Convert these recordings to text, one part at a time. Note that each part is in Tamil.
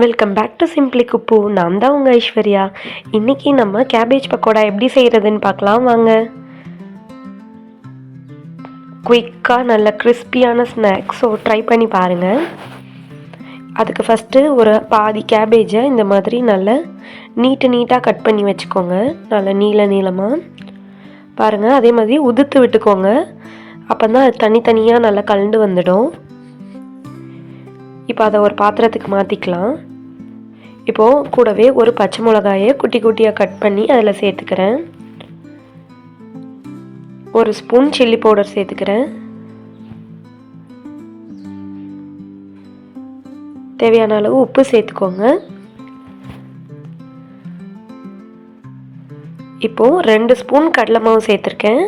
வெல்கம் பேக் டு சிம்பிளி குப்பு. நான் தான் உங்கள் ஐஸ்வர்யா. இன்றைக்கி நம்ம கேபேஜ் பக்கோடா எப்படி செய்கிறதுன்னு பார்க்கலாம் வாங்க. குயிக்காக நல்ல கிறிஸ்பியான ஸ்நாக்ஸ், ஸோ ட்ரை பண்ணி பாருங்கள். அதுக்கு ஃபஸ்ட்டு ஒரு பாதி கேபேஜை இந்த மாதிரி நல்ல நீட்டாக கட் பண்ணி வச்சுக்கோங்க. நல்ல நீளமாக பாருங்கள். அதே மாதிரி உதுத்து விட்டுக்கோங்க, அப்போ தான் அது தனித்தனியாக நல்லா கலந்து வந்துடும். இப்போ அதை ஒரு பாத்திரத்துக்கு மாற்றிக்கலாம். இப்போது கூடவே ஒரு பச்சை மிளகாயை குட்டி குட்டியாக கட் பண்ணி அதில் சேர்த்துக்கிறேன். ஒரு ஸ்பூன் சில்லி பவுடர் சேர்த்துக்கிறேன். தேவையான அளவு உப்பு சேர்த்துக்கோங்க. இப்போது 2 ஸ்பூன் கடலை மாவு சேர்த்துருக்கேன்.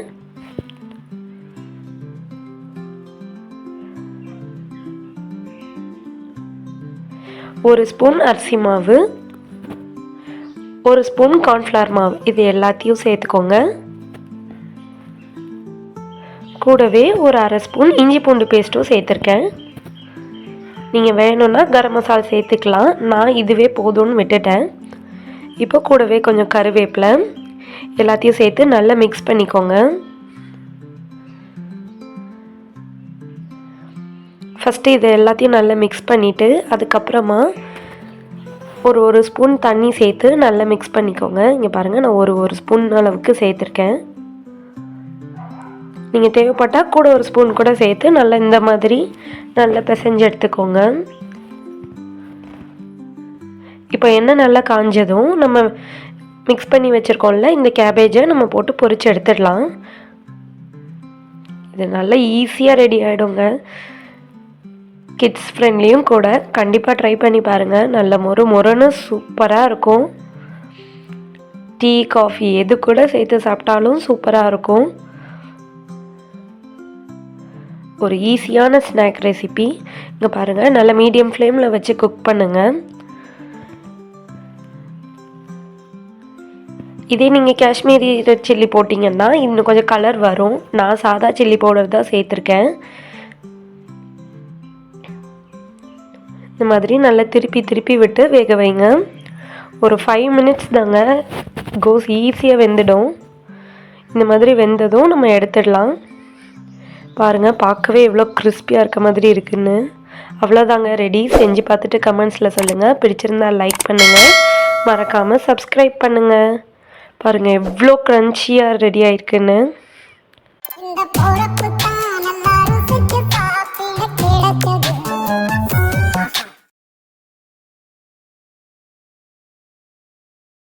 ஒரு ஸ்பூன் அரிசி மாவு, ஒரு ஸ்பூன் கார்ன்ஃப்ளவர் மாவு, இது எல்லாத்தையும் சேர்த்துக்கோங்க. கூடவே ஒரு அரை ஸ்பூன் இஞ்சி பூண்டு பேஸ்ட்டும் சேர்த்துருக்கேன். நீங்கள் வேணும்னா கரம் மசாலா சேர்த்துக்கலாம், நான் இதுவே போதும்னு விட்டுட்டேன். இப்போ கூடவே கொஞ்சம் கருவேப்பிலை, எல்லாத்தையும் சேர்த்து நல்லா மிக்ஸ் பண்ணிக்கோங்க. ஃபஸ்ட்டு இதை எல்லாத்தையும் நல்லா மிக்ஸ் பண்ணிவிட்டு அதுக்கப்புறமா ஒரு ஸ்பூன் தண்ணி சேர்த்து நல்லா மிக்ஸ் பண்ணிக்கோங்க. இங்கே பாருங்கள், நான் ஒரு ஸ்பூன் அளவுக்கு சேர்த்துருக்கேன். நீங்கள் தேவைப்பட்டால் கூட ஒரு ஸ்பூன் கூட சேர்த்து நல்லா இந்த மாதிரி நல்லா பிசைஞ்சு எடுத்துக்கோங்க. இப்போ எண்ணெய் நல்லா காஞ்சதும் நம்ம மிக்ஸ் பண்ணி வச்சுருக்கோம்ல இந்த கேபேஜை நம்ம போட்டு பொரிச்சு எடுத்துடலாம். இது நல்லா ஈஸியாக ரெடி ஆகிடுங்க. கிட்ஸ் ஃப்ரெண்ட்லியும் கூட. கண்டிப்பாக ட்ரை பண்ணி பாருங்கள். நல்ல மொறுன்னு சூப்பராக இருக்கும். டீ காஃபி எது கூட சேர்த்து சாப்பிட்டாலும் சூப்பராக இருக்கும். ஒரு ஈஸியான ஸ்நாக் ரெசிபி. இங்கே பாருங்கள், நல்ல மீடியம் ஃப்ளேமில் வச்சு குக் பண்ணுங்கள். இதே நீங்கள் காஷ்மீரி ரெட் சில்லி போட்டிங்கன்னா இன்னும் கொஞ்சம் கலர் வரும். நான் சாதா சில்லி பவுடர் தான் சேர்த்துருக்கேன். இந்த மாதிரி நல்லா திருப்பி விட்டு வேக வைங்க. ஒரு 5 மினிட்ஸ் தாங்க, கோஸ் ஈஸியாக வெந்துடும். இந்த மாதிரி வெந்ததும் நம்ம எடுத்துடலாம். பாருங்கள், பார்க்கவே எவ்வளோ கிறிஸ்பியாக இருக்க மாதிரி இருக்குன்னு. அவ்வளோதாங்க, ரெடி. செஞ்சு பார்த்துட்டு கமெண்ட்ஸில் சொல்லுங்கள். பிடிச்சிருந்தால் லைக் பண்ணுங்கள், மறக்காமல் சப்ஸ்கிரைப் பண்ணுங்கள். பாருங்கள் எவ்வளோ க்ரன்ச்சியாக ரெடி ஆகிருக்குன்னு.